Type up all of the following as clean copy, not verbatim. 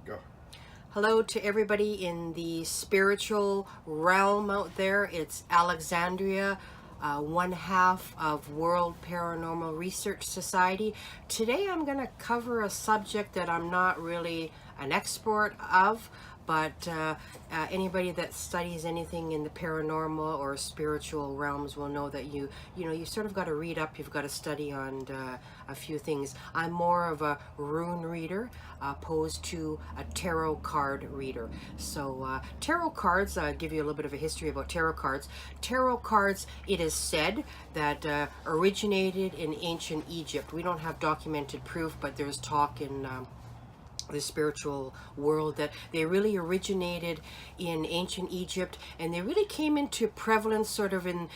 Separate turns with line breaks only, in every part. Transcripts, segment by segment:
Go.
Hello to everybody in the spiritual realm out there. It's Alexandria, one half of World Paranormal Research Society. Today I'm going to cover a subject that I'm not really an expert of, but anybody that studies anything in the paranormal or spiritual realms will know that you sort of got to read up. You've got to study on a few things. I'm more of a rune reader opposed to a tarot card reader. So tarot cards, give you a little bit of a history about tarot cards. Tarot cards, it is said that originated in ancient Egypt. We don't have documented proof, but there's talk in the spiritual world that they really originated in ancient Egypt, and they really came into prevalence sort of in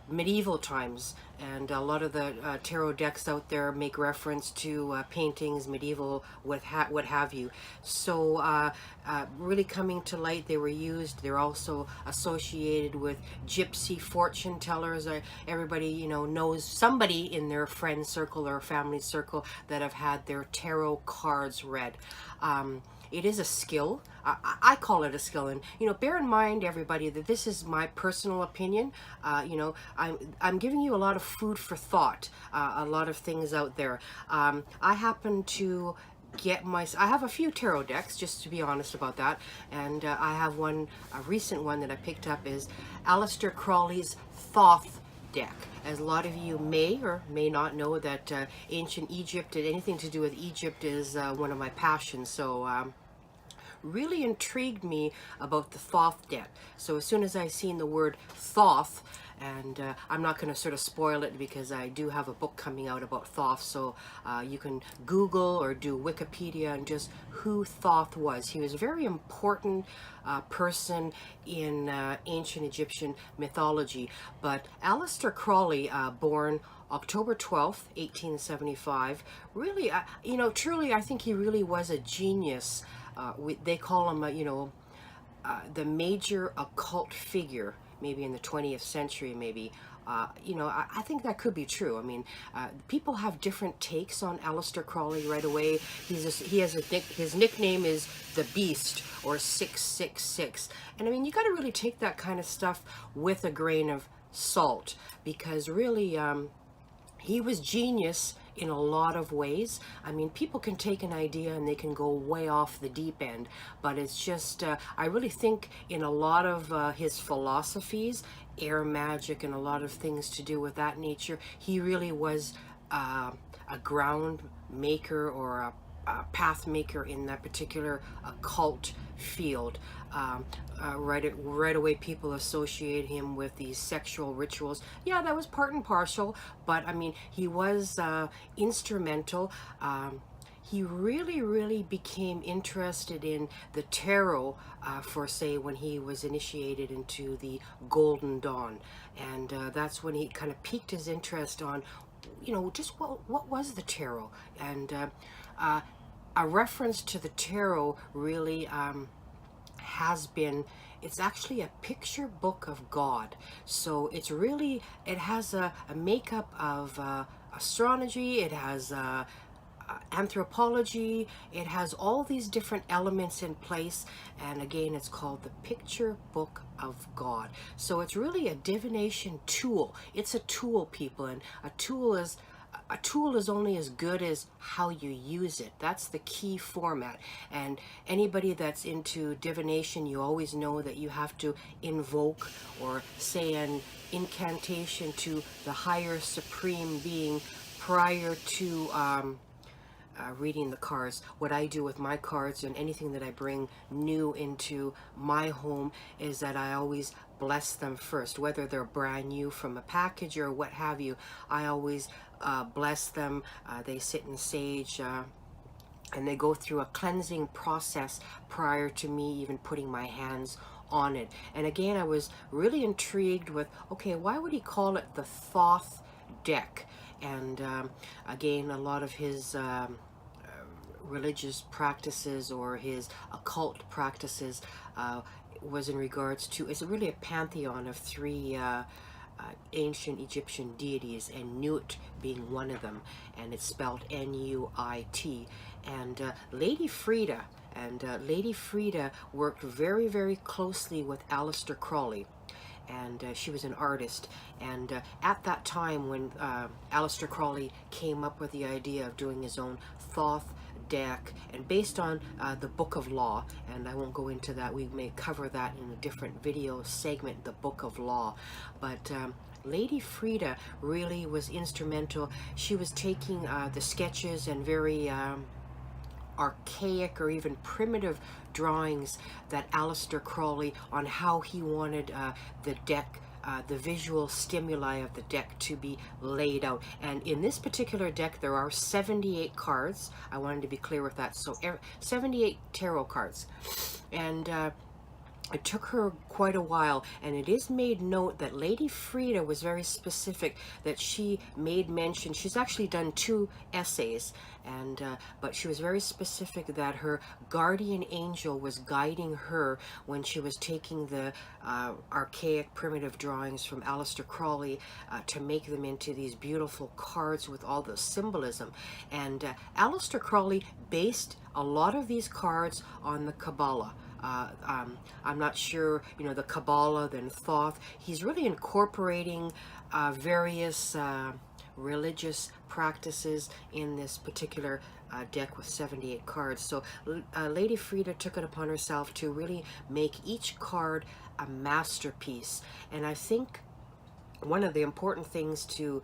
medieval times. And a lot of the tarot decks out there make reference to paintings, medieval, what have you. So really coming to light, they were used. They're also associated with gypsy fortune tellers. Everybody knows somebody in their friend circle or family circle that have had their tarot cards read. It is a skill. I call it a skill, and bear in mind, everybody, that this is my personal opinion. I'm giving you a lot of food for thought, a lot of things out there. I happen to I have a few tarot decks, just to be honest about that, and I have a recent one that I picked up is Aleister Crowley's Thoth deck. As a lot of you may or may not know, that ancient Egypt and anything to do with Egypt is one of my passions. So really intrigued me about the Thoth deck. So as soon as I seen the word Thoth, and I'm not going to sort of spoil it because I do have a book coming out about Thoth, so you can Google or do Wikipedia and just who Thoth was. He was a very important person in ancient Egyptian mythology. But Aleister Crowley, born October 12th, 1875, really, truly, I think he really was a genius. They call him, the major occult figure, maybe in the 20th century, maybe. I think that could be true. I mean, people have different takes on Aleister Crowley right away. His nickname is the Beast, or 666. And I mean, you got to really take that kind of stuff with a grain of salt, because really, he was genius in a lot of ways. I mean, people can take an idea and they can go way off the deep end, but it's just, I really think in a lot of his philosophies, air magic and a lot of things to do with that nature, he really was a ground maker or a path maker in that particular occult field. Right away, people associate him with these sexual rituals. Yeah, that was part and parcel, but I mean, he was instrumental. He really became interested in the tarot for, say, when he was initiated into the Golden Dawn, and that's when he kind of piqued his interest on, just what was the tarot, and a reference to the tarot really has been, it's actually a picture book of God. So it has a makeup of astrology, it has anthropology, it has all these different elements in place, and again, it's called the picture book of God. So it's really a divination tool. It's a tool, people, and a tool is only as good as how you use it. That's the key format. And anybody that's into divination, you always know that you have to invoke or say an incantation to the higher supreme being prior to reading the cards. What I do with my cards and anything that I bring new into my home is that I always bless them first, whether they're brand new from a package or what have you. I always bless them. They sit in sage, and they go through a cleansing process prior to me even putting my hands on it. And again, I was really intrigued with, okay, why would he call it the Thoth deck? And again, a lot of his religious practices or his occult practices was in regards to, it's really a pantheon of three ancient Egyptian deities, and Nut being one of them, and it's spelled N-U-I-T. And Lady Frieda And Lady Frieda worked very, very closely with Aleister Crowley, and she was an artist. And at that time, when Aleister Crowley came up with the idea of doing his own Thoth deck, and based on the Book of Law, and I won't go into that, we may cover that in a different video segment, the Book of Law, but Lady Frieda really was instrumental. She was taking the sketches and very archaic or even primitive drawings that Aleister Crowley on how he wanted the deck, the visual stimuli of the deck to be laid out. And in this particular deck, there are 78 cards. I wanted to be clear with that. So 78 tarot cards. And it took her quite a while, and it is made note that Lady Frieda was very specific, that she made mention, she's actually done 2 essays, and but she was very specific that her guardian angel was guiding her when she was taking the archaic primitive drawings from Aleister Crowley to make them into these beautiful cards with all the symbolism. And Aleister Crowley based a lot of these cards on the Kabbalah. I'm not sure, you know, the Kabbalah, then Thoth. He's really incorporating various religious practices in this particular deck with 78 cards. So Lady Frieda took it upon herself to really make each card a masterpiece. And I think one of the important things to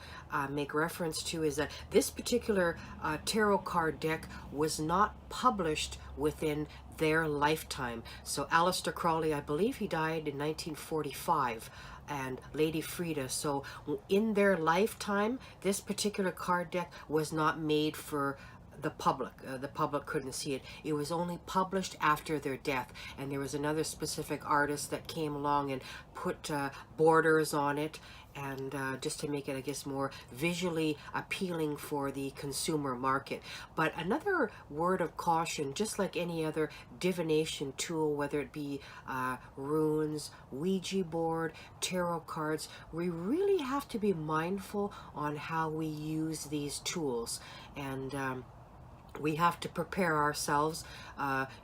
make reference to is that this particular tarot card deck was not published within their lifetime. So Aleister Crowley, I believe he died in 1945, and Lady Frieda, so in their lifetime, this particular card deck was not made for the public. The public couldn't see it. It was only published after their death, and there was another specific artist that came along and put borders on it, and just to make it, I guess, more visually appealing for the consumer market. But another word of caution, just like any other divination tool, whether it be runes, Ouija board, tarot cards, we really have to be mindful on how we use these tools. And we have to prepare ourselves.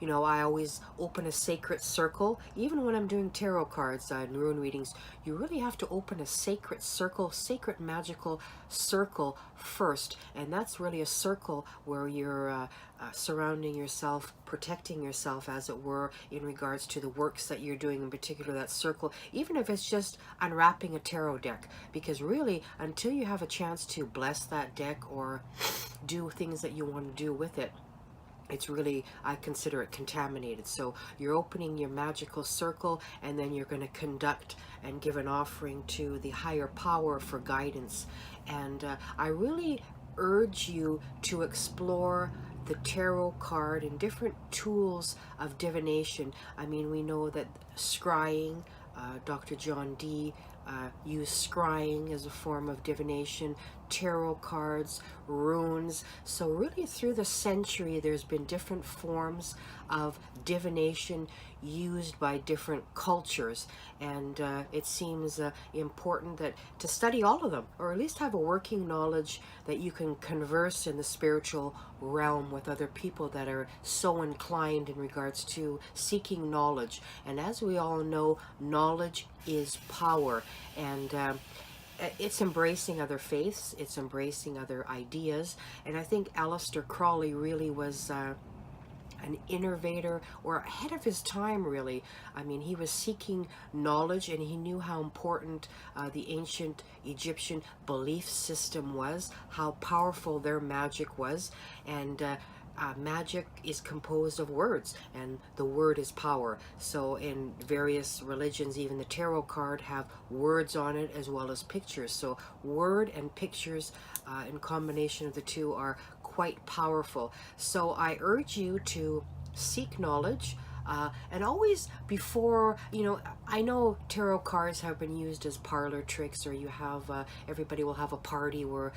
You know, I always open a sacred circle. Even when I'm doing tarot cards and rune readings, you really have to open a sacred circle, sacred magical circle first. And that's really a circle where you're surrounding yourself, protecting yourself, as it were, in regards to the works that you're doing, in particular that circle, even if it's just unwrapping a tarot deck. Because really, until you have a chance to bless that deck or do things that you want to do with it, it's really, I consider it contaminated. So you're opening your magical circle, and then you're going to conduct and give an offering to the higher power for guidance. And I really urge you to explore the tarot card and different tools of divination. I mean, we know that scrying, Dr. John Dee used scrying as a form of divination, tarot cards, runes. So really through the century, there's been different forms of divination used by different cultures, and it seems important that to study all of them, or at least have a working knowledge that you can converse in the spiritual realm with other people that are so inclined in regards to seeking knowledge. And as we all know, knowledge is power, and it's embracing other faiths, it's embracing other ideas. And I think Aleister Crowley really was an innovator, or ahead of his time, really. I mean, he was seeking knowledge, and he knew how important the ancient Egyptian belief system was, how powerful their magic was. And magic is composed of words, and the word is power. So in various religions, even the tarot card have words on it as well as pictures. So word and pictures in combination of the two are quite powerful. So I urge you to seek knowledge, and always, before, you know, I know tarot cards have been used as parlor tricks, or you have everybody will have a party where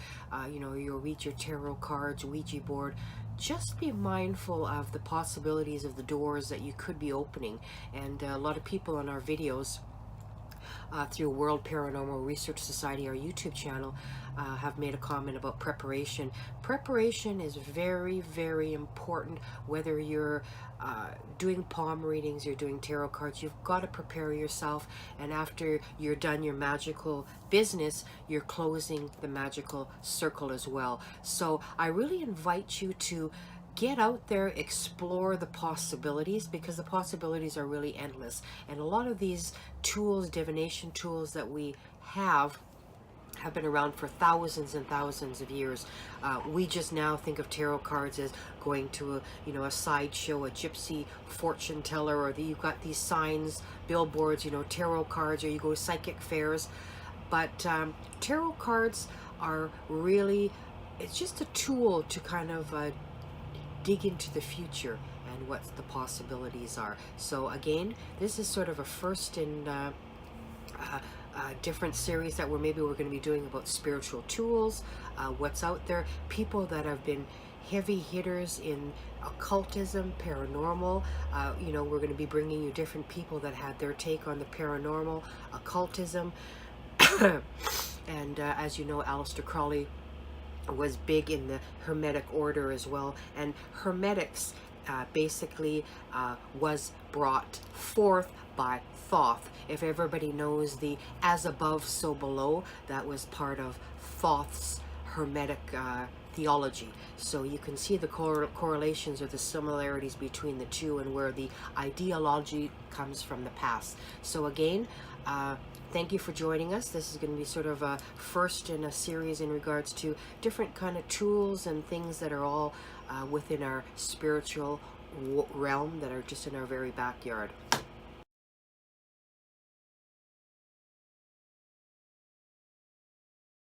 you know, you'll read your tarot cards, Ouija board. Just be mindful of the possibilities of the doors that you could be opening. And a lot of people in our videos through World Paranormal Research Society, our YouTube channel, have made a comment about preparation. Preparation is very, very important. Whether you're doing palm readings, you're doing tarot cards, you've got to prepare yourself. And after you're done your magical business, you're closing the magical circle as well. So I really invite you to get out there, explore the possibilities, because the possibilities are really endless. And a lot of these tools, divination tools that we have been around for thousands and thousands of years. We just now think of tarot cards as going to a sideshow, a gypsy fortune teller, or you've got these signs, billboards, tarot cards, or you go to psychic fairs. But tarot cards are really, it's just a tool to kind of dig into the future and what the possibilities are. So again, this is sort of a first in different series that we're going to be doing about spiritual tools, what's out there, people that have been heavy hitters in occultism, paranormal. We're going to be bringing you different people that had their take on the paranormal, occultism. And as you know, Aleister Crowley was big in the Hermetic order as well, and Hermetics basically was brought forth by Thoth. If everybody knows the as above, so below, that was part of Thoth's Hermetic theology. So you can see the correlations or the similarities between the two, and where the ideology comes from the past. So again, thank you for joining us. This is going to be sort of a first in a series in regards to different kind of tools and things that are all within our spiritual realm, that are just in our very backyard.